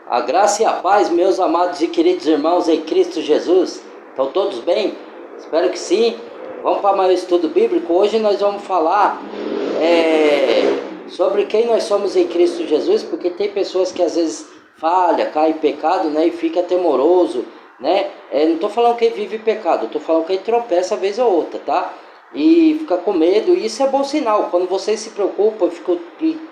A graça e a paz, meus amados e queridos irmãos em Cristo Jesus. Estão todos bem? Espero que sim. Vamos para mais um estudo bíblico. Hoje nós vamos falar sobre quem nós somos em Cristo Jesus, porque tem pessoas que às vezes falham, caem em pecado, né, e fica temoroso, né? Não estou falando quem vive pecado, estou falando quem tropeça vez ou outra, tá? E fica com medo, e isso é bom sinal. Quando vocês se preocupam, ficam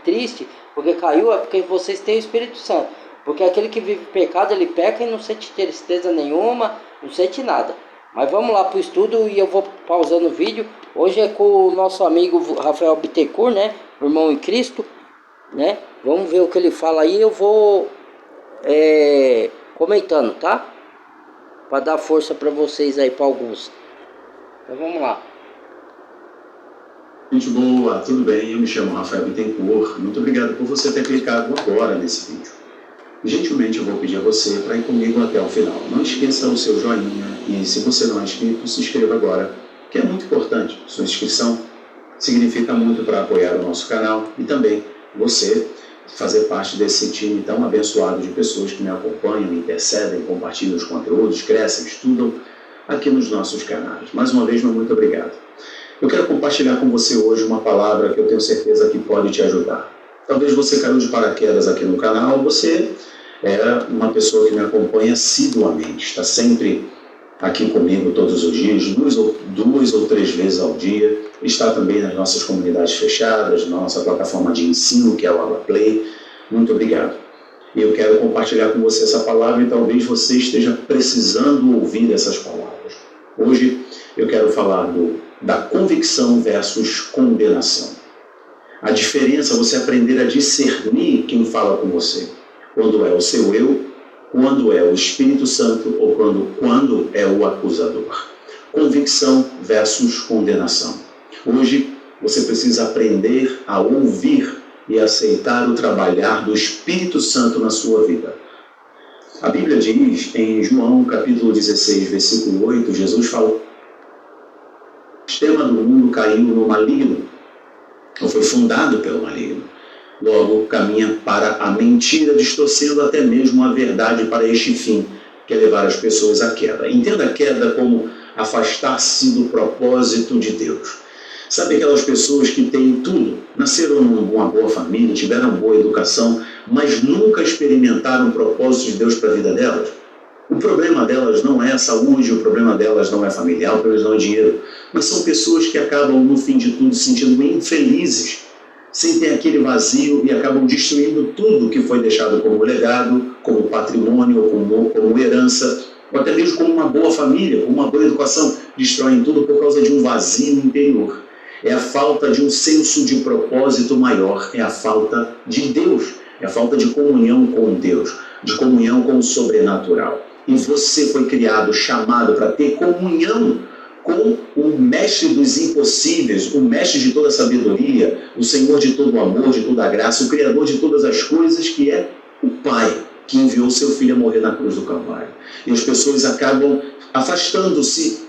triste porque caiu, é porque vocês têm o Espírito Santo. Porque aquele que vive pecado, ele peca e não sente tristeza nenhuma, não sente nada. Mas vamos lá para o estudo e eu vou pausando o vídeo. Hoje é com o nosso amigo Rafael Bittencourt, né? O irmão em Cristo, né? Vamos ver o que ele fala aí, eu vou comentando, tá? Para dar força para vocês aí, para alguns. Então vamos lá. Gente boa, tudo bem? Eu me chamo Rafael Bittencourt. Muito obrigado por você ter clicado agora nesse vídeo. Gentilmente eu vou pedir a você para ir comigo até o final. Não esqueça o seu joinha e, se você não é inscrito, se inscreva agora, que é muito importante. Sua inscrição significa muito para apoiar o nosso canal e também você fazer parte desse time tão abençoado de pessoas que me acompanham, me intercedem, compartilham os conteúdos, crescem, estudam aqui nos nossos canais. Mais uma vez, muito obrigado. Eu quero compartilhar com você hoje uma palavra que eu tenho certeza que pode te ajudar. Talvez você caiu de paraquedas aqui no canal, você é uma pessoa que me acompanha assiduamente, está sempre aqui comigo todos os dias, duas ou três vezes ao dia, está também nas nossas comunidades fechadas, na nossa plataforma de ensino, que é o AbaPlay. Muito obrigado. Eu quero compartilhar com você essa palavra e talvez você esteja precisando ouvir essas palavras. Hoje eu quero falar da convicção versus condenação. A diferença é você aprender a discernir quem fala com você. Quando é o seu eu, quando é o Espírito Santo ou quando é o acusador. Convicção versus condenação. Hoje você precisa aprender a ouvir e aceitar o trabalhar do Espírito Santo na sua vida. A Bíblia diz em João capítulo 16, versículo 8, Jesus falou: o sistema do mundo caiu no maligno, ou foi fundado pelo maligno. Logo, caminha para a mentira, distorcendo até mesmo a verdade para este fim, que é levar as pessoas à queda. Entenda a queda como afastar-se do propósito de Deus. Sabe aquelas pessoas que têm tudo, nasceram numa boa família, tiveram boa educação, mas nunca experimentaram o propósito de Deus para a vida delas? O problema delas não é a saúde, o problema delas não é familiar, o problema não é dinheiro, mas são pessoas que acabam, no fim de tudo, se sentindo infelizes, sentem aquele vazio e acabam destruindo tudo que foi deixado como legado, como patrimônio, como herança, ou até mesmo como uma boa família, como uma boa educação. Destroem tudo por causa de um vazio interior. É a falta de um senso de propósito maior, é a falta de Deus, é a falta de comunhão com Deus, de comunhão com o sobrenatural. E você foi criado, chamado para ter comunhão com o mestre dos impossíveis, o mestre de toda a sabedoria, o Senhor de todo o amor, de toda a graça, o Criador de todas as coisas, que é o Pai, que enviou seu Filho a morrer na cruz do Calvário. E as pessoas acabam afastando-se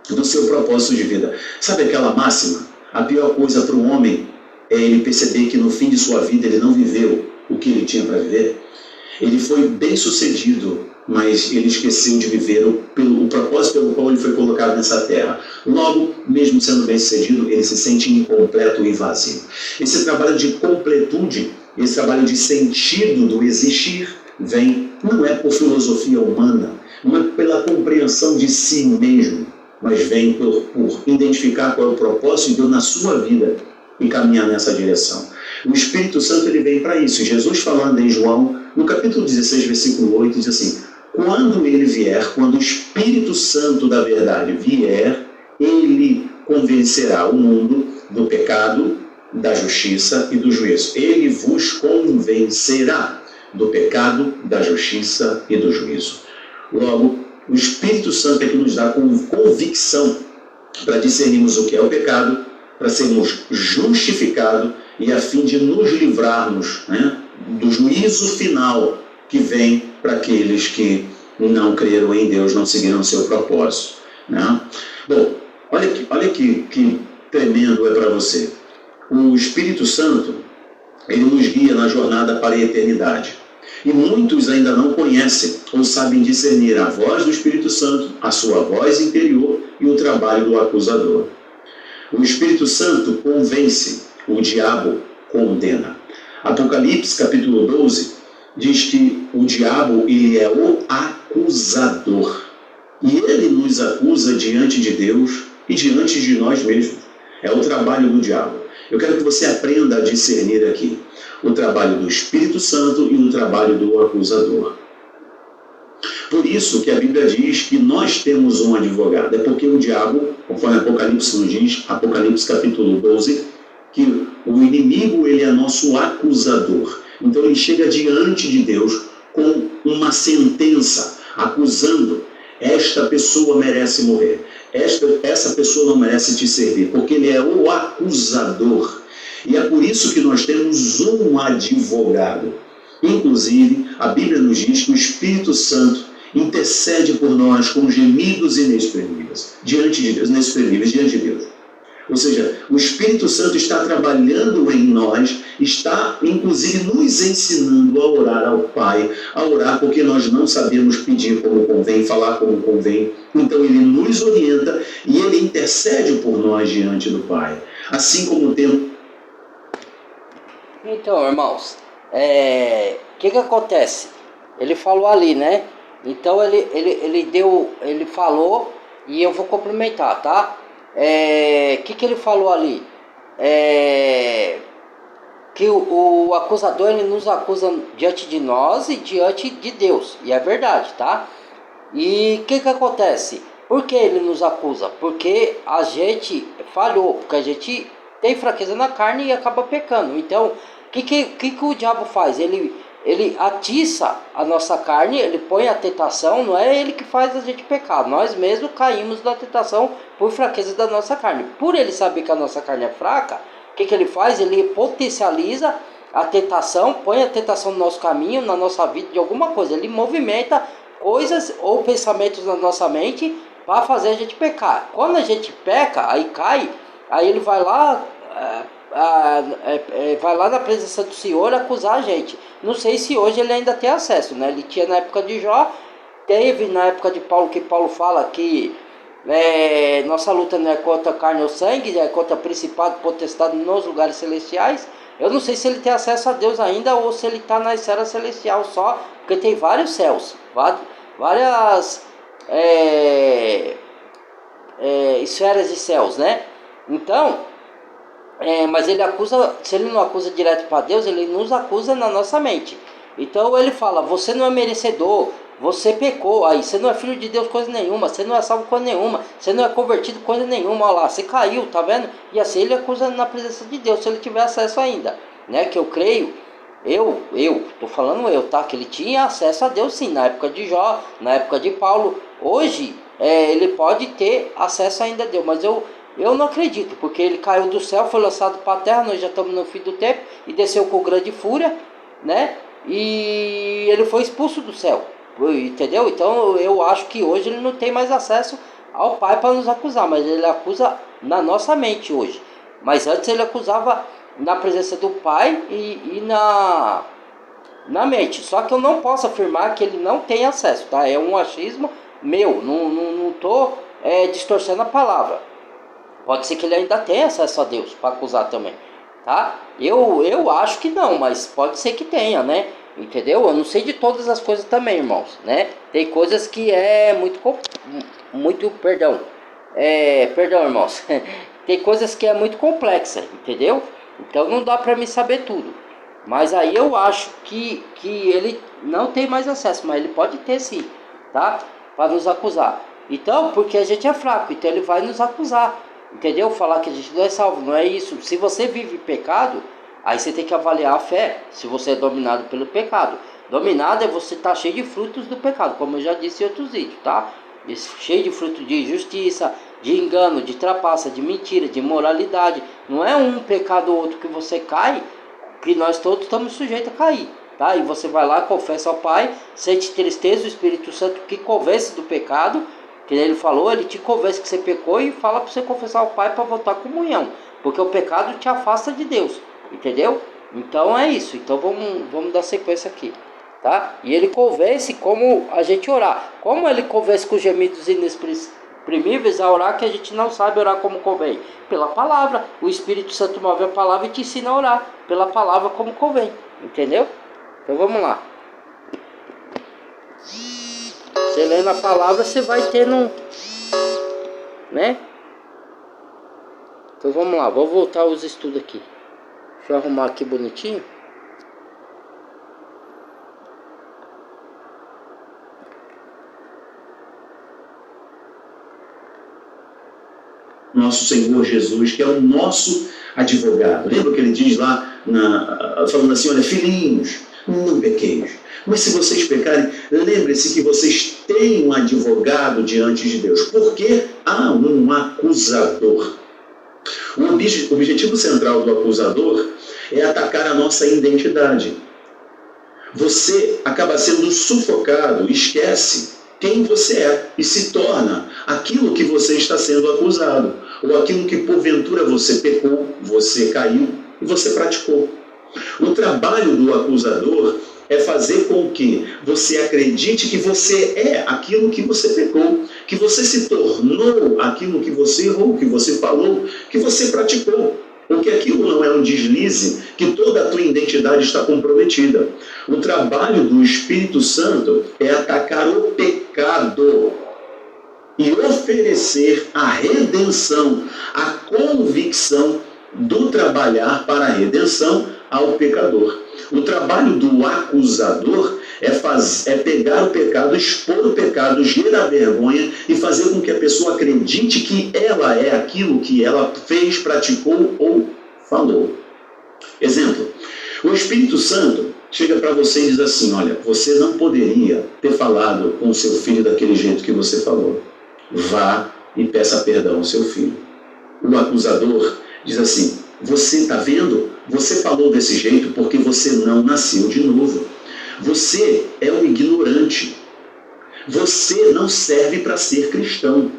do seu propósito de vida. Sabe aquela máxima? A pior coisa para o homem é ele perceber que no fim de sua vida ele não viveu o que ele tinha para viver. Ele foi bem sucedido, mas ele esqueceu de viver o propósito pelo qual ele foi colocado nessa terra. Logo, mesmo sendo bem sucedido, ele se sente incompleto e vazio. Esse trabalho de completude, esse trabalho de sentido do existir, não é por filosofia humana, não é pela compreensão de si mesmo, mas vem por identificar qual é o propósito de Deus na sua vida e caminhar nessa direção. O Espírito Santo ele vem para isso. Jesus, falando em João, no capítulo 16, versículo 8, diz assim: quando ele vier, quando o Espírito Santo da verdade vier, ele convencerá o mundo do pecado, da justiça e do juízo. Ele vos convencerá do pecado, da justiça e do juízo. Logo, o Espírito Santo é que nos dá convicção para discernirmos o que é o pecado, para sermos justificados e a fim de nos livrarmos, né, do juízo final que vem para aqueles que não creram em Deus, não seguiram o seu propósito. Né? Bom, olha que tremendo é para você. O Espírito Santo, ele nos guia na jornada para a eternidade. E muitos ainda não conhecem ou sabem discernir a voz do Espírito Santo, a sua voz interior e o trabalho do acusador. O Espírito Santo convence, o diabo condena. Apocalipse capítulo 12 diz que o diabo ele é o acusador. E ele nos acusa diante de Deus e diante de nós mesmos. É o trabalho do diabo. Eu quero que você aprenda a discernir aqui o trabalho do Espírito Santo e o trabalho do acusador. Por isso que a Bíblia diz que nós temos um advogado. É porque o diabo, conforme Apocalipse nos diz, Apocalipse capítulo 12, que o inimigo ele é nosso acusador. Então ele chega diante de Deus com uma sentença, acusando: esta pessoa merece morrer, essa pessoa não merece te servir, porque ele é o acusador. E é por isso que nós temos um advogado. Inclusive, a Bíblia nos diz que o Espírito Santo intercede por nós com gemidos inexprimíveis diante de Deus, inexprimíveis diante de Deus. Ou seja, o Espírito Santo está trabalhando em nós, está inclusive nos ensinando a orar ao Pai, a orar porque nós não sabemos pedir como convém, falar como convém. Então ele nos orienta e ele intercede por nós diante do Pai. Assim como o tempo... Então, irmãos, que acontece? Ele falou ali, né? Então ele falou e eu vou complementar, tá? Que ele falou ali? Que o acusador ele nos acusa diante de nós e diante de Deus. E é verdade, tá? E que acontece? Por que ele nos acusa? Porque a gente falhou, porque a gente tem fraqueza na carne e acaba pecando. Então, o que o diabo faz? Ele atiça a nossa carne, ele põe a tentação, não é ele que faz a gente pecar. Nós mesmos caímos na tentação por fraqueza da nossa carne. Por ele saber que a nossa carne é fraca, o que ele faz? Ele potencializa a tentação, põe a tentação no nosso caminho, na nossa vida, de alguma coisa. Ele movimenta coisas ou pensamentos na nossa mente para fazer a gente pecar. Quando a gente peca, aí cai, aí ele vai lá... vai lá na presença do Senhor acusar a gente. Não sei se hoje ele ainda tem acesso, né? Ele tinha na época de Jó, teve na época de Paulo, que Paulo fala que nossa luta não é contra carne ou sangue, é contra principado, potestade nos lugares celestiais. Eu não sei se ele tem acesso a Deus ainda ou se ele está na esfera celestial só, porque tem vários céus, várias esferas de céus, né? Então, mas ele acusa, se ele não acusa direto para Deus, ele nos acusa na nossa mente. Então ele fala: você não é merecedor, você pecou, aí você não é filho de Deus coisa nenhuma, você não é salvo coisa nenhuma, você não é convertido coisa nenhuma, olha lá, você caiu, tá vendo? E assim ele acusa na presença de Deus, se ele tiver acesso ainda, né? Que eu creio, tô falando tá? Que ele tinha acesso a Deus sim, na época de Jó, na época de Paulo. Hoje ele pode ter acesso ainda a Deus, mas eu não acredito, porque ele caiu do céu, foi lançado para a terra, nós já estamos no fim do tempo, e desceu com grande fúria, né? E ele foi expulso do céu, entendeu? Então eu acho que hoje ele não tem mais acesso ao Pai para nos acusar, mas ele acusa na nossa mente hoje. Mas antes ele acusava na presença do Pai e na mente. Só que eu não posso afirmar que ele não tem acesso, tá? É um achismo meu, não estou distorcendo a palavra. Pode ser que ele ainda tenha acesso a Deus para acusar também, tá? Eu acho que não, mas pode ser que tenha, né? Entendeu? Eu não sei de todas as coisas também, irmãos, né? Tem coisas que perdão, irmãos. Tem coisas que é muito complexa, entendeu? Então não dá para mim saber tudo. Mas aí eu acho que ele não tem mais acesso, mas ele pode ter sim, tá? Para nos acusar. Então, porque a gente é fraco, então ele vai nos acusar. Entendeu? Falar que a gente não é salvo, não é isso. Se você vive pecado, aí você tem que avaliar a fé, se você é dominado pelo pecado. Dominado é você estar cheio de frutos do pecado, como eu já disse em outros vídeos, tá? Cheio de frutos de injustiça, de engano, de trapaça, de mentira, de imoralidade. Não é um pecado ou outro que você cai, que nós todos estamos sujeitos a cair, tá? E você vai lá, confessa ao Pai, sente tristeza, o Espírito Santo que convence do pecado, que ele falou, ele te convence que você pecou e fala para você confessar ao Pai para voltar à comunhão, porque o pecado te afasta de Deus, entendeu? Então é isso. Então vamos dar sequência aqui. tá? E ele convence como a gente orar. Como ele convence com gemidos inexprimíveis a orar que a gente não sabe orar como convém? Pela palavra. O Espírito Santo move a palavra e te ensina a orar pela palavra como convém. Entendeu? Então vamos lá. Você lendo a palavra, você vai tendo, né? Então vamos lá, vou voltar aos estudos aqui. Deixa eu arrumar aqui bonitinho. Nosso Senhor Jesus, que é o nosso advogado. Lembra que ele diz lá, falando assim, olha, filhinhos, não pequeis. Mas se vocês pecarem, lembre-se que vocês têm um advogado diante de Deus. Porque há um acusador. O objetivo central do acusador é atacar a nossa identidade. Você acaba sendo sufocado, esquece quem você é e se torna aquilo que você está sendo acusado, ou aquilo que porventura você pecou, você caiu e você praticou. O trabalho do acusador é fazer com que você acredite que você é aquilo que você pecou, que você se tornou aquilo que você errou, que você falou, que você praticou. Porque aquilo não é um deslize, que toda a tua identidade está comprometida. O trabalho do Espírito Santo é atacar o pecado e oferecer a redenção, a convicção do trabalhar para a redenção ao pecador. O trabalho do acusador é pegar o pecado, expor o pecado, gerar vergonha e fazer com que a pessoa acredite que ela é aquilo que ela fez, praticou ou falou. Exemplo, o Espírito Santo chega para você e diz assim, olha, você não poderia ter falado com o seu filho daquele jeito que você falou. Vá e peça perdão ao seu filho. O acusador diz assim, você está vendo? Você falou desse jeito porque você não nasceu de novo. Você é um ignorante. Você não serve para ser cristão.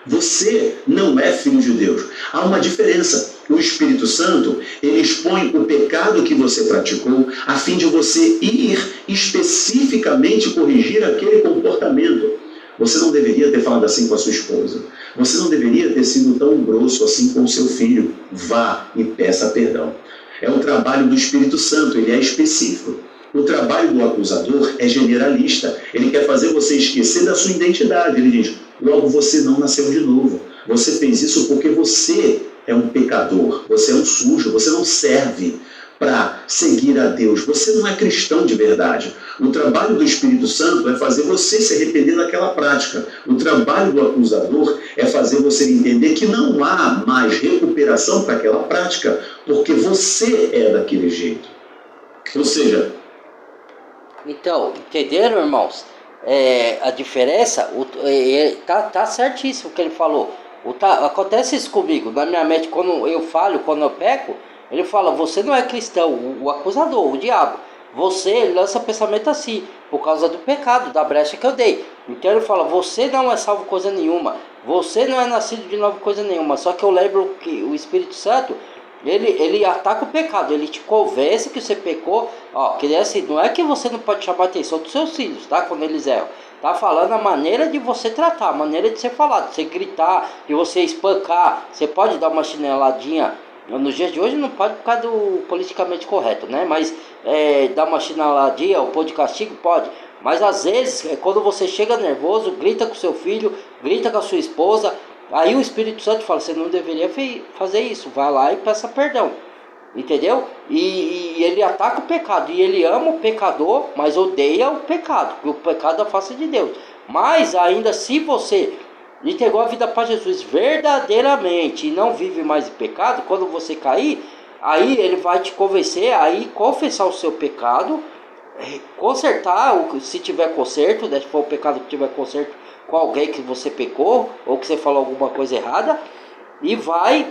Você não é filho de Deus. Há uma diferença. O Espírito Santo, ele expõe o pecado que você praticou a fim de você ir especificamente corrigir aquele comportamento. Você não deveria ter falado assim com a sua esposa. Você não deveria ter sido tão grosso assim com o seu filho. Vá e peça perdão. É o trabalho do Espírito Santo, ele é específico. O trabalho do acusador é generalista. Ele quer fazer você esquecer da sua identidade. Ele diz, logo você não nasceu de novo. Você fez isso porque você é um pecador. Você é um sujo. Você não serve para seguir a Deus. Você não é cristão de verdade. O trabalho do Espírito Santo é fazer você se arrepender daquela prática. O trabalho do acusador é fazer você entender que não há mais recuperação para aquela prática, porque você é daquele jeito. Ou seja... Então, entenderam, irmãos? A diferença, tá certíssimo o que ele falou. Acontece isso comigo, na minha mente, quando eu falho, quando eu peco, ele fala, você não é cristão, o acusador, o diabo. Você lança pensamento assim, por causa do pecado, da brecha que eu dei. Então ele fala, você não é salvo coisa nenhuma, você não é nascido de novo coisa nenhuma. Só que eu lembro que o Espírito Santo, ele ataca o pecado, ele te convence que você pecou. Ó, que é assim, não é que você não pode chamar a atenção dos seus filhos, tá? Quando eles erram. Tá falando a maneira de você tratar, a maneira de ser falado, de você gritar, de você espancar. Você pode dar uma chineladinha. Nos dias de hoje não pode por causa do politicamente correto, né? Mas dar uma chineladinha, ou pôr de castigo, pode. Mas às vezes, quando você chega nervoso, grita com seu filho, grita com a sua esposa, aí o Espírito Santo fala, você não deveria fazer isso, vai lá e peça perdão. Entendeu? E ele ataca o pecado, e ele ama o pecador, mas odeia o pecado, porque o pecado é a face de Deus. Mas ainda, se você entregou a vida para Jesus verdadeiramente e não vive mais em pecado, quando você cair, aí ele vai te convencer, aí confessar o seu pecado, consertar, se tiver conserto, se for o pecado que tiver conserto com alguém que você pecou, ou que você falou alguma coisa errada, e vai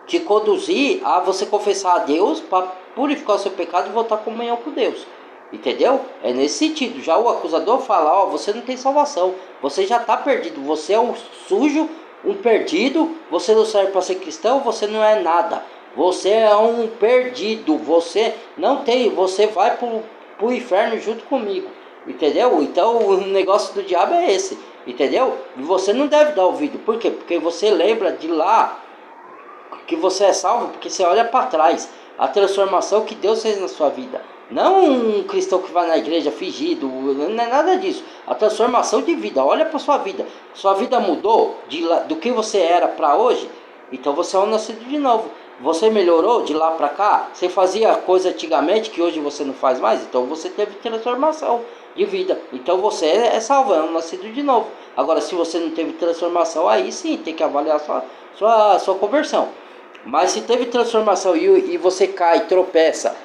te conduzir a você confessar a Deus para purificar o seu pecado e voltar à comunhão com Deus. Entendeu? É nesse sentido. Já o acusador fala, ó, você não tem salvação, você já está perdido, você é um sujo, um perdido, você não serve para ser cristão, você não é nada, você é um perdido, você não tem, você vai pro inferno junto comigo, entendeu? Então o negócio do diabo é esse, entendeu? E você não deve dar ouvido, por quê? Porque você lembra de lá que você é salvo, porque você olha para trás, a transformação que Deus fez na sua vida. Não um cristão que vai na igreja fingido, não é nada disso. A transformação de vida, olha para sua vida. Sua vida mudou do que você era para hoje, então você é um nascido de novo. Você melhorou de lá para cá, você fazia coisa antigamente que hoje você não faz mais, então você teve transformação de vida. Então você é salvo, é um nascido de novo. Agora, se você não teve transformação, aí sim tem que avaliar sua conversão. Mas se teve transformação e você cai, tropeça,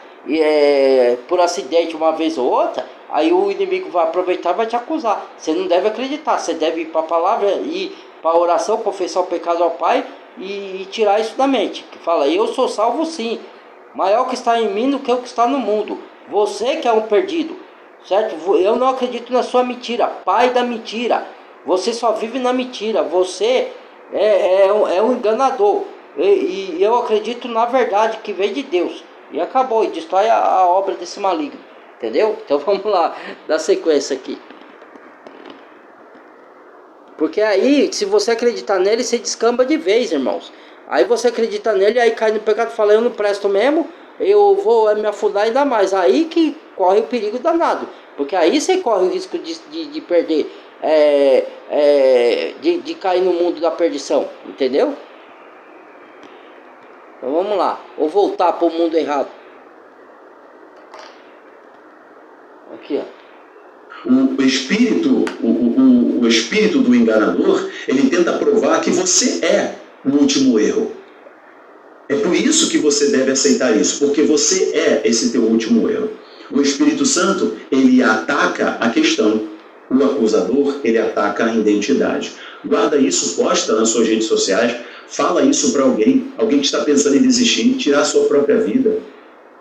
por acidente uma vez ou outra, aí o inimigo vai aproveitar e vai te acusar. Você não deve acreditar, você deve ir para a palavra, ir para a oração, confessar o pecado ao Pai e tirar isso da mente. Que fala, eu sou salvo sim, maior que está em mim do que o que está no mundo. Você que é um perdido, certo? Eu não acredito na sua mentira, pai da mentira. Você só vive na mentira, você é um enganador. E eu acredito na verdade que vem de Deus. E acabou, e destrói a obra desse maligno. Entendeu? Então vamos lá, dar sequência aqui. Porque aí, se você acreditar nele, você descamba de vez, irmãos. Aí você acredita nele, aí cai no pecado e fala, eu não presto mesmo, eu vou me afundar ainda mais. Aí que corre o perigo danado. Porque aí você corre o risco de perder, de cair no mundo da perdição. Entendeu? Então vamos lá, ou voltar para o mundo errado. Aqui, ó. O espírito do enganador, ele tenta provar que você é o último erro. É por isso que você deve aceitar isso, porque você é esse teu último erro. O Espírito Santo, ele ataca a questão. O acusador, ele ataca a identidade. Guarda isso, posta nas suas redes sociais, fala isso para alguém que está pensando em desistir, tirar a sua própria vida.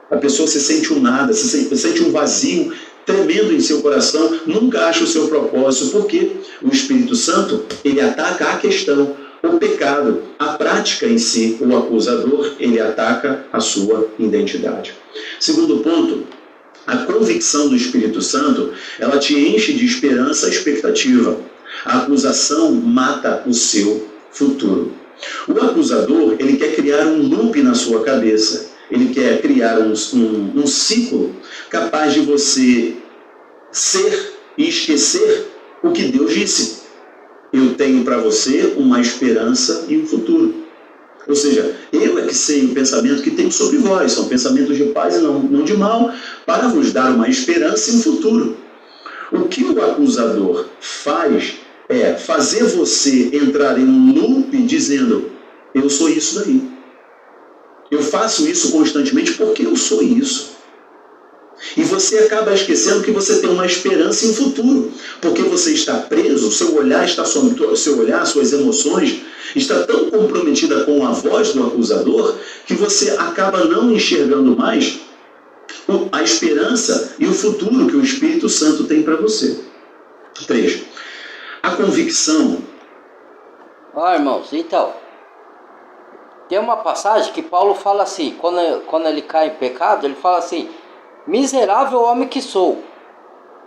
A pessoa se sente um nada, se sente um vazio tremendo em seu coração, nunca acha o seu propósito, porque o Espírito Santo, ele ataca a questão, o pecado, a prática em si. O acusador, ele ataca a sua identidade. Segundo ponto, a convicção do Espírito Santo, ela te enche de esperança e expectativa. A acusação mata o seu futuro. O acusador, ele quer criar um loop na sua cabeça. Ele quer criar um ciclo capaz de você ser e esquecer o que Deus disse. Eu tenho para você uma esperança e um futuro. Ou seja, eu é que sei o pensamento que tenho sobre vós. São pensamentos de paz e não de mal, para vos dar uma esperança e um futuro. O que o acusador faz é fazer você entrar em um loop dizendo, eu sou isso daí. Eu faço isso constantemente porque eu sou isso. E você acaba esquecendo que você tem uma esperança e um futuro. Porque você está preso, seu olhar, suas emoções, está tão comprometida com a voz do acusador que você acaba não enxergando mais a esperança e o futuro que o Espírito Santo tem para você. 3. A convicção. Ó, irmãos, então, tem uma passagem que Paulo fala assim, quando ele cai em pecado, ele fala assim, miserável homem que sou,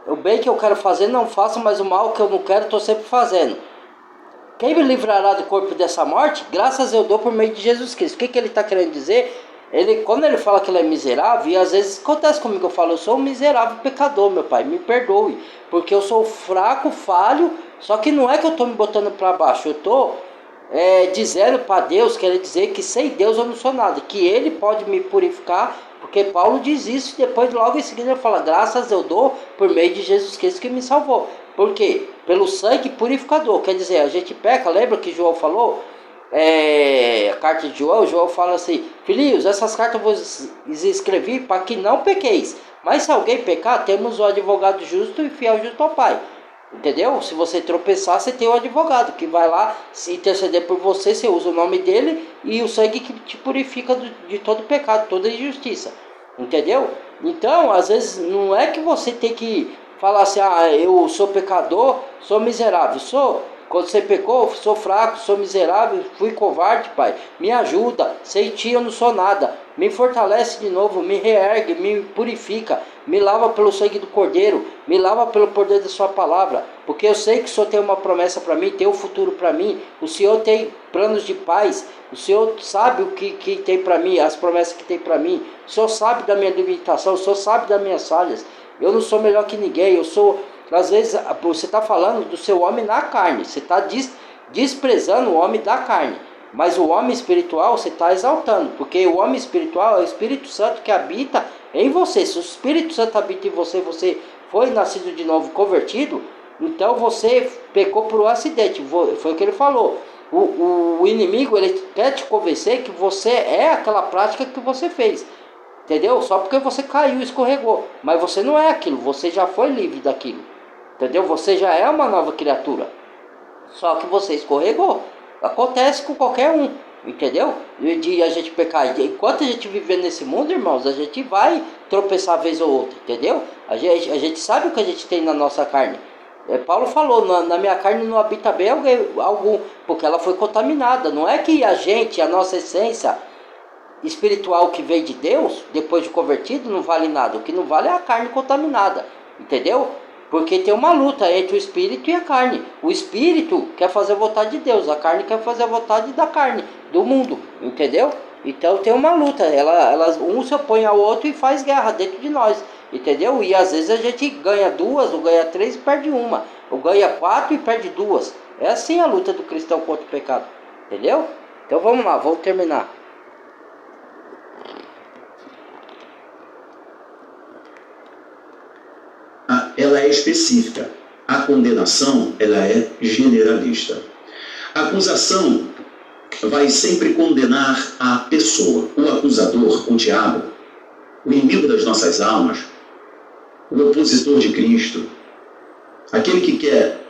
o bem que eu quero fazer não faço, mas o mal que eu não quero estou sempre fazendo. Quem me livrará do corpo dessa morte? Graças eu dou por meio de Jesus Cristo. O que ele está querendo dizer? Quando ele fala que ele é miserável, e às vezes acontece comigo, eu falo, eu sou um miserável pecador, meu pai, me perdoe, porque eu sou fraco, falho, só que não é que eu estou me botando para baixo, eu estou dizendo para Deus, quer dizer que sem Deus eu não sou nada, que Ele pode me purificar, porque Paulo diz isso e depois logo em seguida ele fala, graças eu dou por meio de Jesus Cristo que me salvou. Por quê? Pelo sangue purificador, quer dizer, a gente peca, lembra que João falou? A carta de João fala assim, filhinhos, essas cartas eu vos escrevi para que não pequeis, mas se alguém pecar, temos o advogado justo e fiel junto ao Pai. Entendeu? Se você tropeçar, você tem um advogado que vai lá se interceder por você, você usa o nome dele e o sangue que te purifica de todo pecado, toda injustiça. Entendeu? Então, às vezes, não é que você tem que falar assim, eu sou pecador, sou miserável, sou. Quando você pecou, eu sou fraco, sou miserável, fui covarde, Pai. Me ajuda. Sem ti eu não sou nada. Me fortalece de novo, me reergue, me purifica. Me lava pelo sangue do Cordeiro. Me lava pelo poder da sua palavra. Porque eu sei que o Senhor tem uma promessa para mim, tem um futuro para mim. O Senhor tem planos de paz. O Senhor sabe o que tem para mim, as promessas que tem para mim. O Senhor sabe da minha limitação, o Senhor sabe das minhas falhas. Eu não sou melhor que ninguém, eu sou... Às vezes você está falando do seu homem na carne, você está desprezando o homem da carne, mas o homem espiritual você está exaltando, porque o homem espiritual é o Espírito Santo que habita em você. Se o Espírito Santo habita em você, você foi nascido de novo, convertido, então você pecou por um acidente, foi o que ele falou. O inimigo ele quer te convencer que você é aquela prática que você fez, entendeu? Só porque você caiu e escorregou, mas você não é aquilo, você já foi livre daquilo. Entendeu? Você já é uma nova criatura. Só que você escorregou. Acontece com qualquer um. Entendeu? De a gente pecar. Enquanto a gente viver nesse mundo, irmãos, a gente vai tropeçar vez ou outra. Entendeu? A gente sabe o que a gente tem na nossa carne. Paulo falou, na minha carne não habita bem algum. Porque ela foi contaminada. Não é que a gente, a nossa essência espiritual que veio de Deus, depois de convertido, não vale nada. O que não vale é a carne contaminada. Entendeu? Porque tem uma luta entre o espírito e a carne. O espírito quer fazer a vontade de Deus, a carne quer fazer a vontade da carne, do mundo, entendeu? Então tem uma luta, um se opõe ao outro e faz guerra dentro de nós, entendeu? E às vezes a gente ganha duas, ou ganha três e perde uma, ou ganha quatro e perde duas. É assim a luta do cristão contra o pecado, entendeu? Então vamos lá, vamos terminar. Ela é específica. A condenação, ela é generalista. A acusação vai sempre condenar a pessoa. O acusador, o diabo, o inimigo das nossas almas, o opositor de Cristo, aquele que quer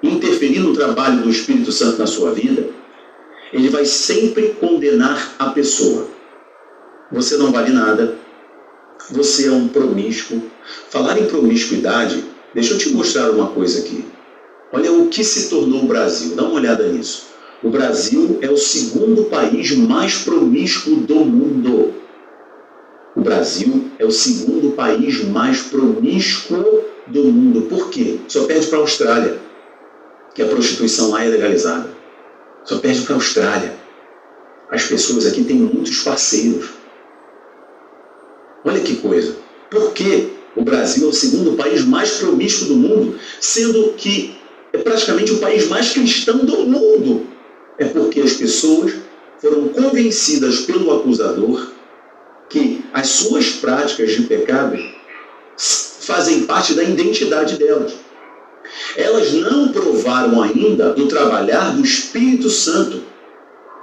interferir no trabalho do Espírito Santo na sua vida, ele vai sempre condenar a pessoa. Você não vale nada. Você é um promíscuo. Falar em promiscuidade, deixa eu te mostrar uma coisa aqui. Olha o que se tornou o Brasil. Dá uma olhada nisso. O Brasil é o segundo país mais promíscuo do mundo. O Brasil é o segundo país mais promíscuo do mundo. Por quê? Só perde para a Austrália, que a prostituição lá é legalizada. Só perde para a Austrália. As pessoas aqui têm muitos parceiros. Olha que coisa. Por que o Brasil é o segundo país mais promíscuo do mundo, sendo que é praticamente o país mais cristão do mundo? É porque as pessoas foram convencidas pelo acusador que as suas práticas de pecado fazem parte da identidade delas. Elas não provaram ainda do trabalhar do Espírito Santo,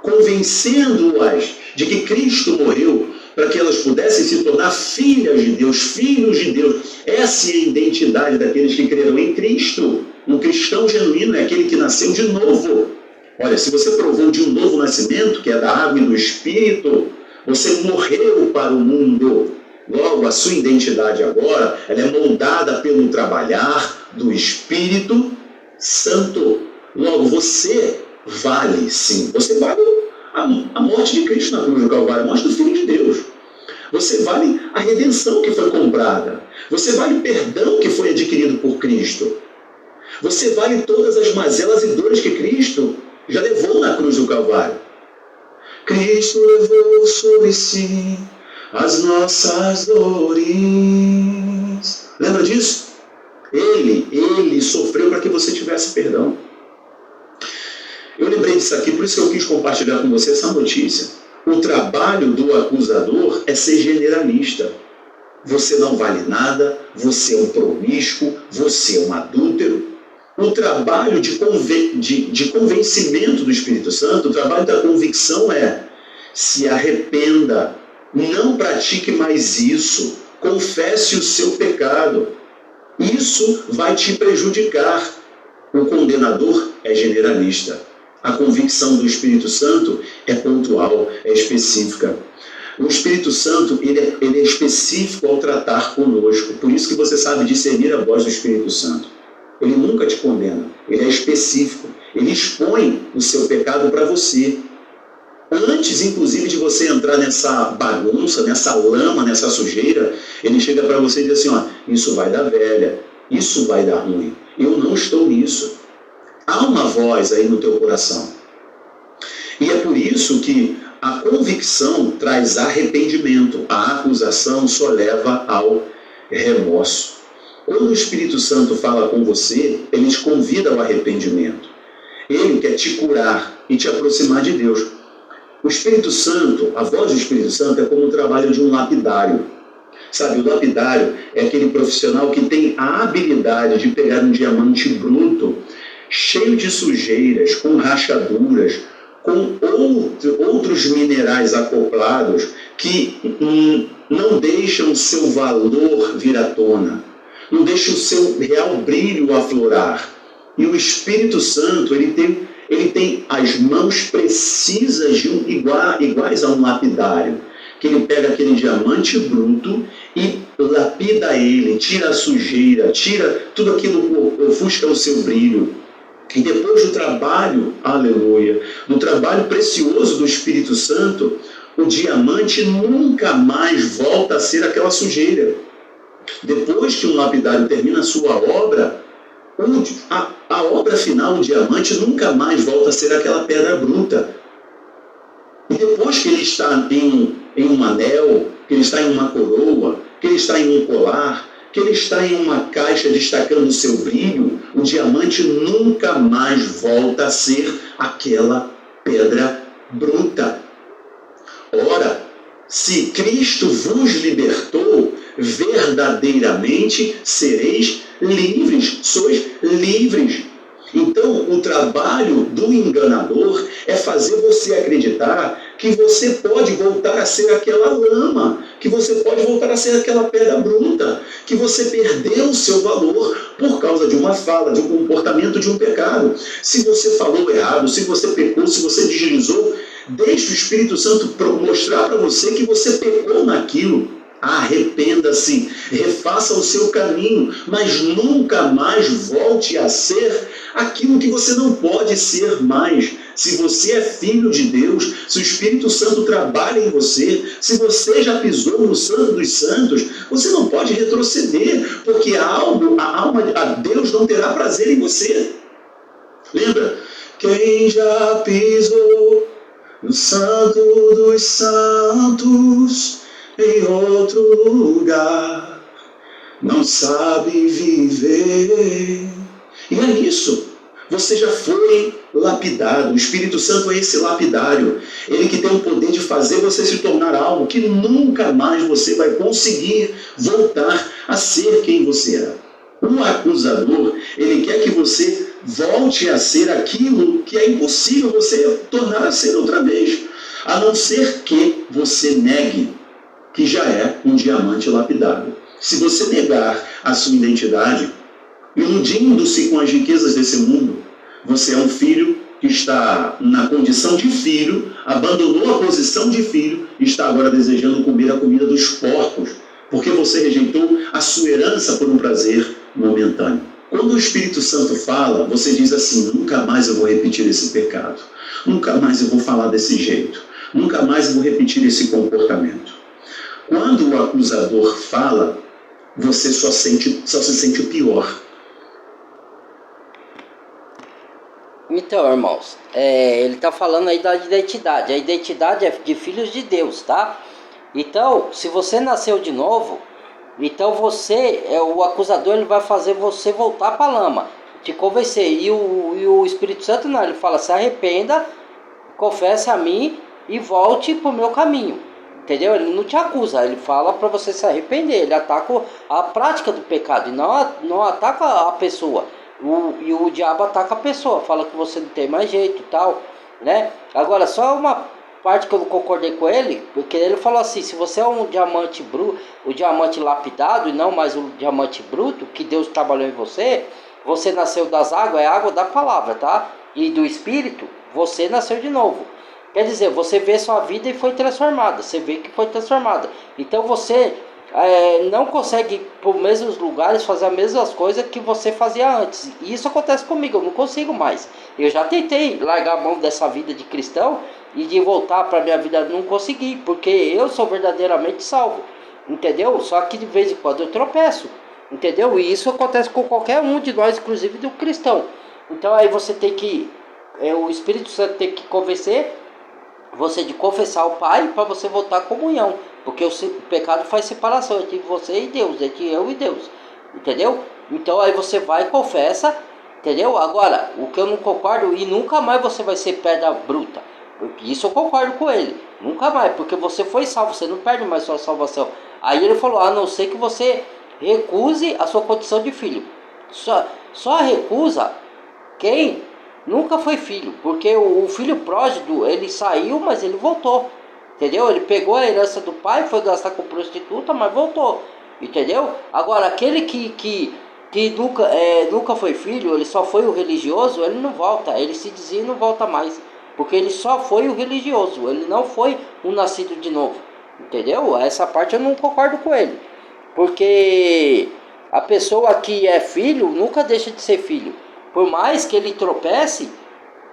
convencendo-as de que Cristo morreu para que elas pudessem se tornar filhas de Deus, filhos de Deus. Essa é a identidade daqueles que creram em Cristo. Um cristão genuíno é aquele que nasceu de novo. Olha, se você provou de um novo nascimento, que é da água e do Espírito, você morreu para o mundo. Logo, a sua identidade agora, ela é moldada pelo trabalhar do Espírito Santo. Logo, você vale, sim. Você vale a morte de Cristo na cruz do Calvário, a morte do Filho de Deus. Você vale a redenção que foi comprada. Você vale o perdão que foi adquirido por Cristo. Você vale todas as mazelas e dores que Cristo já levou na cruz do Calvário. Cristo levou sobre si as nossas dores. Lembra disso? Ele sofreu para que você tivesse perdão. Eu lembrei disso aqui, por isso que eu quis compartilhar com você essa notícia. O trabalho do acusador é ser generalista. Você não vale nada, você é um promíscuo, você é um adúltero. O trabalho de convencimento do Espírito Santo, o trabalho da convicção é: se arrependa, não pratique mais isso, confesse o seu pecado. Isso vai te prejudicar. O condenador é generalista. A convicção do Espírito Santo é pontual, é específica. O Espírito Santo ele é específico ao tratar conosco. Por isso que você sabe discernir a voz do Espírito Santo. Ele nunca te condena. Ele é específico. Ele expõe o seu pecado para você. Antes, inclusive, de você entrar nessa bagunça, nessa lama, nessa sujeira, ele chega para você e diz assim, ó, isso vai dar velha, isso vai dar ruim. Eu não estou nisso. Há uma voz aí no teu coração. E é por isso que a convicção traz arrependimento. A acusação só leva ao remorso. Quando o Espírito Santo fala com você, ele te convida ao arrependimento. Ele quer te curar e te aproximar de Deus. O Espírito Santo, a voz do Espírito Santo é como o trabalho de um lapidário. Sabe, o lapidário é aquele profissional que tem a habilidade de pegar um diamante bruto, cheio de sujeiras, com rachaduras, com outros minerais acoplados que não deixam o seu valor vir à tona, não deixam o seu real brilho aflorar. E o Espírito Santo, ele tem as mãos precisas iguais a um lapidário, que ele pega aquele diamante bruto e lapida ele, tira a sujeira, tira tudo aquilo que ofusca o seu brilho. E depois do trabalho, aleluia, do trabalho precioso do Espírito Santo, o diamante nunca mais volta a ser aquela sujeira. Depois que um lapidário termina a sua obra, a obra final, o diamante, nunca mais volta a ser aquela pedra bruta. E depois que ele está em um anel, que ele está em uma coroa, que ele está em um colar, que ele está em uma caixa destacando o seu brilho, o diamante nunca mais volta a ser aquela pedra bruta. Ora, se Cristo vos libertou, verdadeiramente sereis livres, sois livres. Então, o trabalho do enganador é fazer você acreditar que você pode voltar a ser aquela lama, que você pode voltar a ser aquela pedra bruta, que você perdeu o seu valor por causa de uma fala, de um comportamento, de um pecado. Se você falou errado, se você pecou, se você deslizou, deixe o Espírito Santo mostrar para você que você pecou naquilo. Arrependa-se, refaça o seu caminho, mas nunca mais volte a ser aquilo que você não pode ser mais. Se você é filho de Deus, se o Espírito Santo trabalha em você, se você já pisou no Santo dos Santos, você não pode retroceder, porque a Deus não terá prazer em você. Lembra? Quem já pisou no Santo dos Santos, em outro lugar, não sabe viver. E é isso. Você já foi lapidado. O Espírito Santo é esse lapidário. Ele que tem o poder de fazer você se tornar algo que nunca mais você vai conseguir voltar a ser quem você era. O acusador, ele quer que você volte a ser aquilo que é impossível você tornar a ser outra vez. A não ser que você negue que já é um diamante lapidado. Se você negar a sua identidade, iludindo-se com as riquezas desse mundo, você é um filho que está na condição de filho, abandonou a posição de filho e está agora desejando comer a comida dos porcos, porque você rejeitou a sua herança por um prazer momentâneo. Quando o Espírito Santo fala, você diz assim, nunca mais eu vou repetir esse pecado, nunca mais eu vou falar desse jeito, nunca mais eu vou repetir esse comportamento. Quando o acusador fala, você só se sente o pior. Então, irmãos, ele está falando aí da identidade. A identidade é de filhos de Deus, tá? Então, se você nasceu de novo, então o acusador, ele vai fazer você voltar para a lama, te convencer. E o Espírito Santo não, ele fala, se arrependa, confesse a mim e volte para o meu caminho. Entendeu? Ele não te acusa, ele fala para você se arrepender, ele ataca a prática do pecado e não ataca a pessoa. E o diabo ataca a pessoa, fala que você não tem mais jeito e tal, né? Agora, só uma parte que eu não concordei com ele, porque ele falou assim, se você é um diamante bruto, o diamante lapidado e não mais o diamante bruto, que Deus trabalhou em você, você nasceu das águas, é água da palavra, tá? E do Espírito, você nasceu de novo. Quer dizer, você vê sua vida e foi transformada. Você vê que foi transformada. Então você não consegue ir por mesmos lugares fazer as mesmas coisas que você fazia antes. E isso acontece comigo, eu não consigo mais. Eu já tentei largar a mão dessa vida de cristão e de voltar para minha vida, não consegui, porque eu sou verdadeiramente salvo, entendeu? Só que de vez em quando eu tropeço, entendeu? E isso acontece com qualquer um de nós, inclusive do cristão. Então aí você tem que, o Espírito Santo tem que convencer você de confessar ao Pai para você voltar à comunhão, porque o pecado faz separação entre você e Deus, entre eu e Deus, entendeu? Então aí você vai e confessa, entendeu? Agora, o que eu não concordo, e nunca mais você vai ser pedra bruta, isso eu concordo com ele, nunca mais, porque você foi salvo, você não perde mais sua salvação. Aí ele falou, a não ser que você recuse a sua condição de filho. Só recusa quem nunca foi filho, porque o filho pródigo, ele saiu, mas ele voltou, entendeu? Ele pegou a herança do pai, foi gastar com prostituta, mas voltou, entendeu? Agora, aquele que nunca foi filho, ele só foi o religioso, ele não volta, ele se dizia e não volta mais, porque ele só foi o religioso, ele não foi um nascido de novo, entendeu? Essa parte eu não concordo com ele, porque a pessoa que é filho nunca deixa de ser filho. Por mais que ele tropece,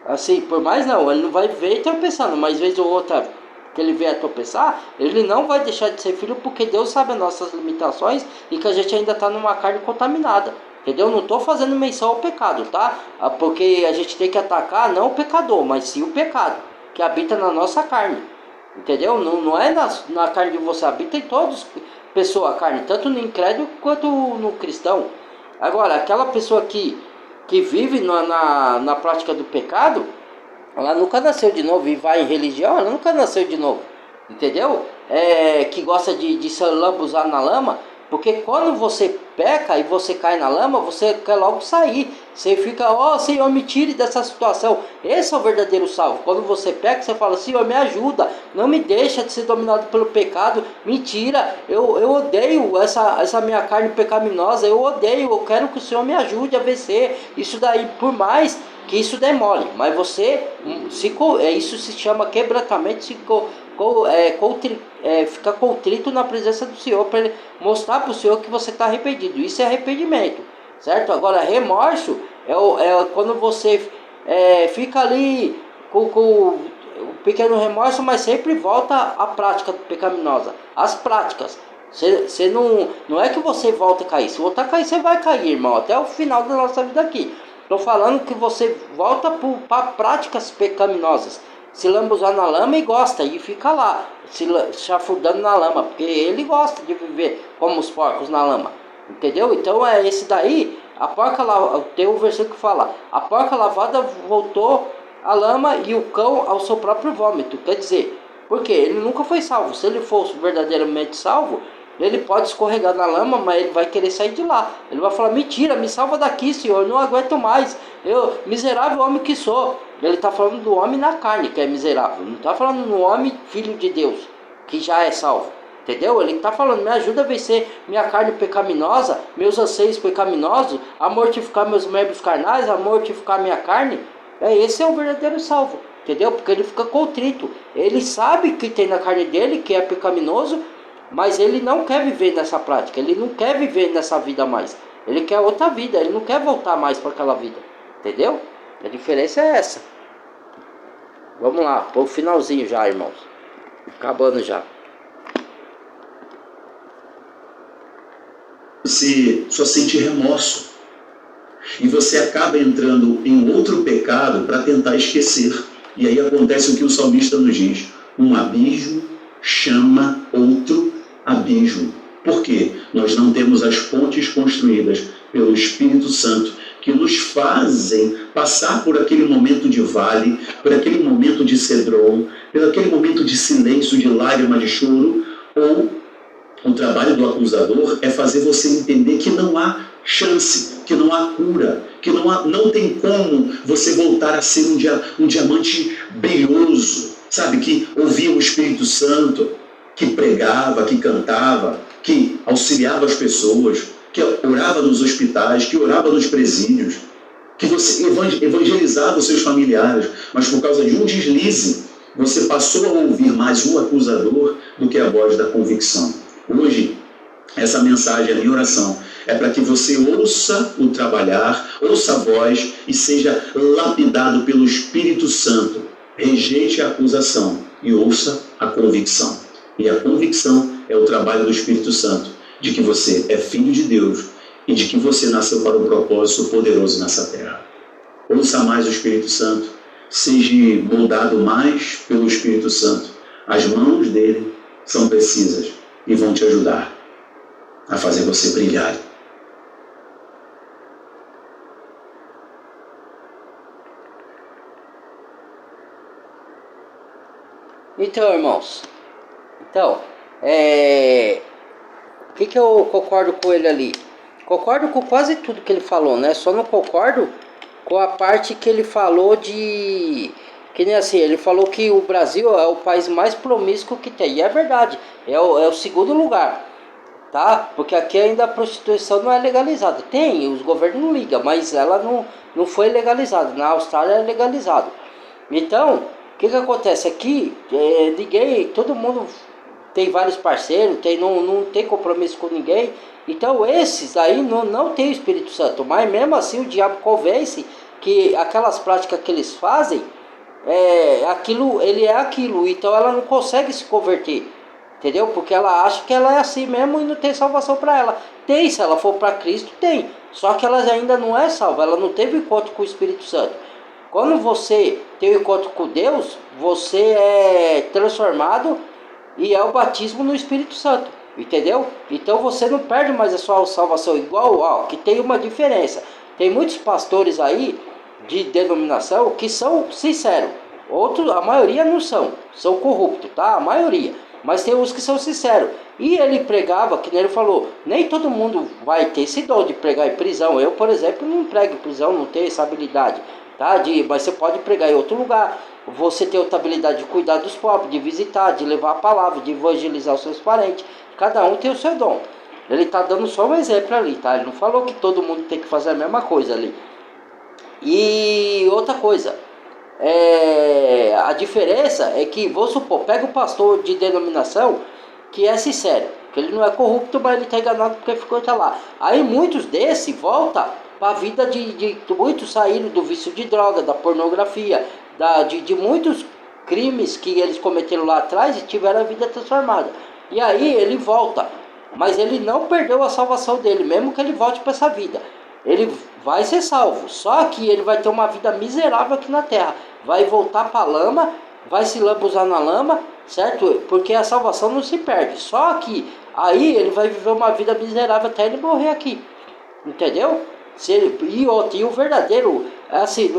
assim, por mais não, ele não vai ver tropeçando, mas vez ou outra que ele vier tropeçar, ele não vai deixar de ser filho, porque Deus sabe as nossas limitações e que a gente ainda está numa carne contaminada, entendeu? Não estou fazendo menção ao pecado, tá? Porque a gente tem que atacar não o pecador, mas sim o pecado que habita na nossa carne, entendeu? Não é na carne que você habita, em todos, pessoa, a carne, tanto no incrédulo quanto no cristão. Agora, aquela pessoa que vive na prática do pecado, ela nunca nasceu de novo e vai em religião, ela nunca nasceu de novo, entendeu? Que gosta de se lambuzar na lama, porque quando você peca e você cai na lama, você quer logo sair, você fica, Senhor, me tire dessa situação. Esse é o verdadeiro salvo. Quando você peca, você fala, Senhor, me ajuda, não me deixa de ser dominado pelo pecado, me tira, eu odeio essa minha carne pecaminosa, eu odeio, eu quero que o Senhor me ajude a vencer isso daí, por mais que isso demore, mas você, isso se chama quebrantamento, ficar contrito na presença do Senhor, para ele mostrar para o Senhor que você está arrependido. Isso é arrependimento, certo? Agora, remorso é quando você fica ali com o pequeno remorso, mas sempre volta à prática pecaminosa, às práticas. Você não é que você volta a cair. Se voltar a cair, você vai cair, irmão, até o final da nossa vida aqui. Estou falando que você volta para práticas pecaminosas, se lambuzar na lama e gosta, e fica lá, se chafurdando na lama, porque ele gosta de viver como os porcos na lama, entendeu? Então esse daí, a porca lavada, tem um versículo que fala, a porca lavada voltou à lama e o cão ao seu próprio vômito, quer dizer, porque ele nunca foi salvo. Se ele fosse verdadeiramente salvo, ele pode escorregar na lama, mas ele vai querer sair de lá. Ele vai falar, mentira, me salva daqui, Senhor, eu não aguento mais. Eu, miserável homem que sou. Ele está falando do homem na carne, que é miserável. Não está falando do homem filho de Deus, que já é salvo. Entendeu? Ele está falando, me ajuda a vencer minha carne pecaminosa, meus anseios pecaminosos, a mortificar meus membros carnais, a mortificar minha carne. Esse é o verdadeiro salvo. Entendeu? Porque ele fica contrito. Ele sabe que tem na carne dele, que é pecaminoso, mas ele não quer viver nessa prática, ele não quer viver nessa vida mais. Ele quer outra vida, ele não quer voltar mais para aquela vida. Entendeu? A diferença é essa. Vamos lá, pro finalzinho já, irmãos. Acabando já. Você só sente remorso. E você acaba entrando em outro pecado para tentar esquecer. E aí acontece o que o salmista nos diz. Um abismo chama outro abismo. Por quê? Nós não temos as pontes construídas pelo Espírito Santo que nos fazem passar por aquele momento de vale, por aquele momento de cedron, por aquele momento de silêncio, de lágrima, de choro, ou o trabalho do acusador é fazer você entender que não há chance, que não há cura, que não tem como você voltar a ser um diamante brilhoso, sabe, que ouvia o Espírito Santo, que pregava, que cantava, que auxiliava as pessoas, que orava nos hospitais, que orava nos presídios, que você evangelizava os seus familiares, mas por causa de um deslize, você passou a ouvir mais o acusador do que a voz da convicção. Hoje, Essa mensagem é em oração. É para que você ouça o trabalhar, ouça a voz e seja lapidado pelo Espírito Santo. Rejeite a acusação e ouça a convicção. E a convicção é o trabalho do Espírito Santo, de que você é filho de Deus e de que você nasceu para um propósito poderoso nessa terra. Ouça mais o Espírito Santo, seja moldado mais pelo Espírito Santo. As mãos dele são precisas e vão te ajudar a fazer você brilhar. Então, irmãos, o que eu concordo com ele ali? Concordo com quase tudo que ele falou, né? Só não concordo com a parte que ele falou de... Que nem assim, ele falou que o Brasil é o país mais promíscuo que tem. E é verdade, é o segundo lugar, tá? Porque aqui ainda a prostituição não é legalizada. Tem, os governos não ligam, mas ela não foi legalizada. Na Austrália é legalizado. Então, o que acontece aqui? Todo mundo tem vários parceiros, não tem compromisso com ninguém. Então esses aí não tem o Espírito Santo. Mas mesmo assim o diabo convence que aquelas práticas que eles fazem, ele é aquilo. Então ela não consegue se converter. Entendeu? Porque ela acha que ela é assim mesmo e não tem salvação para ela. Tem, se ela for para Cristo, tem. Só que ela ainda não é salva, ela não teve encontro com o Espírito Santo. Quando você tem um encontro com Deus, você é transformado e é o batismo no Espírito Santo. Entendeu? Então você não perde mais a sua salvação. Igual, que tem uma diferença. Tem muitos pastores aí de denominação que são sinceros. Outros, a maioria não são corruptos, tá? A maioria. Mas tem uns que são sinceros. E ele pregava, que nem ele falou, nem todo mundo vai ter esse dom de pregar em prisão. Eu, por exemplo, não prego em prisão, não tenho essa habilidade. Tá? Mas você pode pregar em outro lugar. Você tem outra habilidade de cuidar dos pobres, de visitar, de levar a palavra, de evangelizar os seus parentes. Cada um tem o seu dom. Ele está dando só um exemplo ali, tá? Ele não falou que todo mundo tem que fazer a mesma coisa ali. E outra coisa, a diferença é que, vou supor, pega o pastor de denominação que é sincero, que ele não é corrupto, mas ele está enganado porque ficou até lá. Aí muitos desses voltam para a vida de muitos saíram do vício de droga, da pornografia, de muitos crimes que eles cometeram lá atrás e tiveram a vida transformada. E aí ele volta, mas ele não perdeu a salvação dele, mesmo que ele volte para essa vida. Ele vai ser salvo, só que ele vai ter uma vida miserável aqui na terra. Vai voltar para a lama, vai se lambuzar na lama, certo? Porque a salvação não se perde. Só que aí ele vai viver uma vida miserável até ele morrer aqui. Entendeu? E o verdadeiro, assim,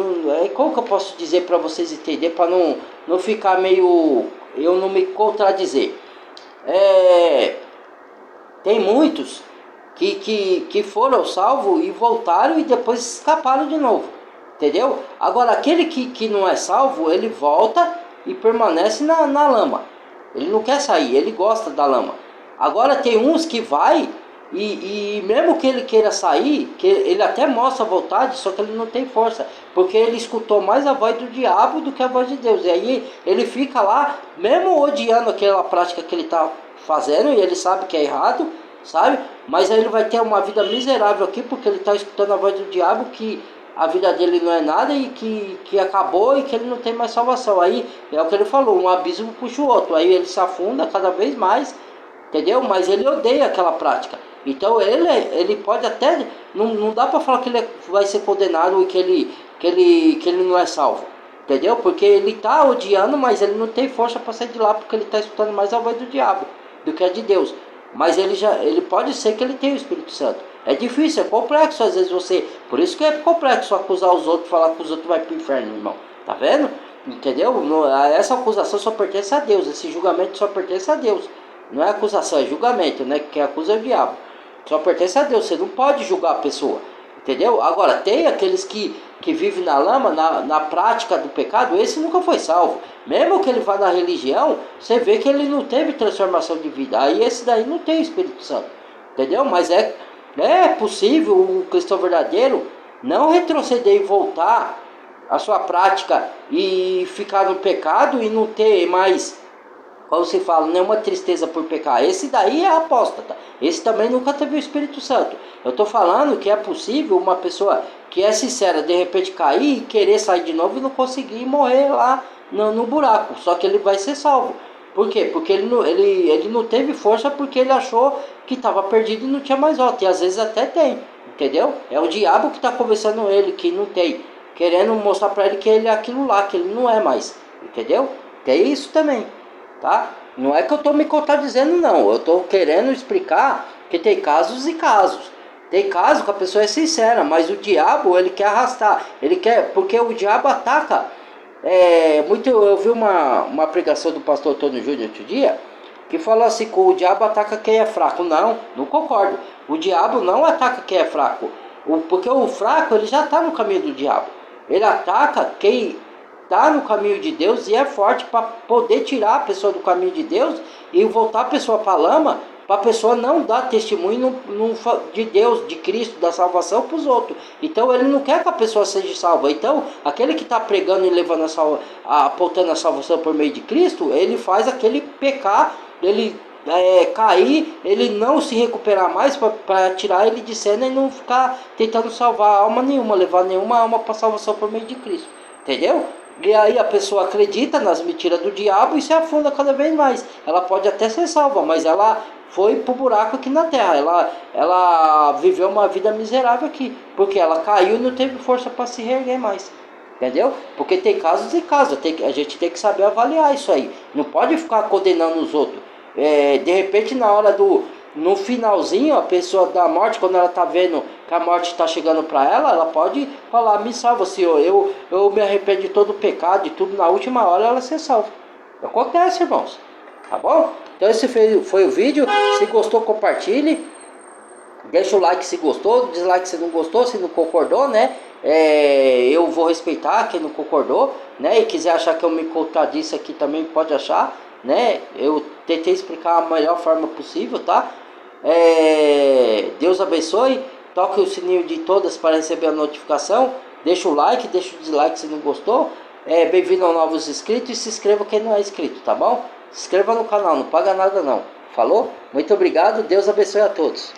como que eu posso dizer para vocês entenderem, para não ficar meio, eu não me contradizer. Tem muitos que foram salvos e voltaram e depois escaparam de novo. Entendeu? Agora, aquele que não é salvo, ele volta e permanece na lama. Ele não quer sair, ele gosta da lama. Agora, tem uns que vai e mesmo que ele queira sair, que ele até mostra vontade, só que ele não tem força. Porque ele escutou mais a voz do diabo do que a voz de Deus. E aí ele fica lá, mesmo odiando aquela prática que ele está fazendo, e ele sabe que é errado, sabe? Mas aí ele vai ter uma vida miserável aqui, porque ele está escutando a voz do diabo, que a vida dele não é nada e que acabou e que ele não tem mais salvação. Aí é o que ele falou, um abismo puxa o outro. Aí ele se afunda cada vez mais, entendeu? Mas ele odeia aquela prática. Então ele pode até, não dá para falar que ele vai ser condenado e que ele não é salvo. Entendeu? Porque ele está odiando, mas ele não tem força para sair de lá, porque ele está escutando mais a voz do diabo do que a de Deus. Mas ele pode ser que ele tenha o Espírito Santo. É difícil, é complexo às vezes você... Por isso que é complexo acusar os outros, falar que os outros vão para o inferno, irmão. Tá vendo? Entendeu? Essa acusação só pertence a Deus. Esse julgamento só pertence a Deus. Não é acusação, é julgamento, né? Quem acusa é o diabo. Só pertence a Deus. Você não pode julgar a pessoa. Entendeu? Agora, tem aqueles que vivem na lama, na prática do pecado. Esse nunca foi salvo. Mesmo que ele vá na religião, você vê que ele não teve transformação de vida. Aí esse daí não tem o Espírito Santo. Entendeu? Mas é possível o cristão verdadeiro não retroceder e voltar à sua prática e ficar no pecado e não ter mais Como se fala, nenhuma tristeza por pecar. Esse daí é apóstata. Esse também nunca teve o Espírito Santo. Eu estou falando que é possível uma pessoa que é sincera, de repente cair e querer sair de novo e não conseguir morrer lá no buraco. Só que ele vai ser salvo. Por quê? Porque ele não teve força porque ele achou que estava perdido e não tinha mais volta. E às vezes até tem, entendeu? É o diabo que está conversando ele, que não tem. Querendo mostrar para ele que ele é aquilo lá, que ele não é mais. Entendeu? Tem isso também. Tá? Não é que eu estou me contradizendo, não. Eu estou querendo explicar que tem casos e casos. Tem caso que a pessoa é sincera, mas o diabo, ele quer arrastar. Ele quer, porque o diabo ataca. Eu vi uma pregação do pastor Antônio Júnior outro dia, que falou assim, que o diabo ataca quem é fraco. Não concordo. O diabo não ataca quem é fraco. Porque o fraco, ele já está no caminho do diabo. Ele ataca quem está no caminho de Deus e é forte para poder tirar a pessoa do caminho de Deus e voltar a pessoa para a lama, para a pessoa não dar testemunho de Deus, de Cristo, da salvação para os outros. Então ele não quer que a pessoa seja salva. Então aquele que está pregando e levando apontando a salvação por meio de Cristo, ele faz aquele pecar, ele cair, ele não se recuperar mais para tirar ele de cena e não ficar tentando salvar alma nenhuma, levar nenhuma alma para a salvação por meio de Cristo. Entendeu? E aí a pessoa acredita nas mentiras do diabo e se afunda cada vez mais. Ela pode até ser salva, mas ela foi pro buraco aqui na terra. Ela viveu uma vida miserável aqui, porque ela caiu e não teve força para se reerguer mais. Entendeu? Porque tem casos e casos. A gente tem que saber avaliar isso aí. Não pode ficar condenando os outros. De repente, no finalzinho, a pessoa da morte, quando ela está vendo que a morte está chegando para ela pode falar, me salva, Senhor, eu me arrependo de todo o pecado, e tudo, na última hora ela ser salva. Acontece, irmãos, tá bom? Então esse foi o vídeo. Se gostou, compartilhe, deixa o like se gostou, dislike se não gostou, se não concordou, né? Eu vou respeitar quem não concordou, né? E quiser achar que eu me contradisse aqui também pode achar, né? Eu tentei explicar a melhor forma possível, tá? Deus abençoe. Toque o sininho de todas para receber a notificação. Deixa o like, deixa o dislike se não gostou. Bem-vindo aos novos inscritos e se inscreva quem não é inscrito, tá bom? Se inscreva no canal, não paga nada não. Falou? Muito obrigado, Deus abençoe a todos.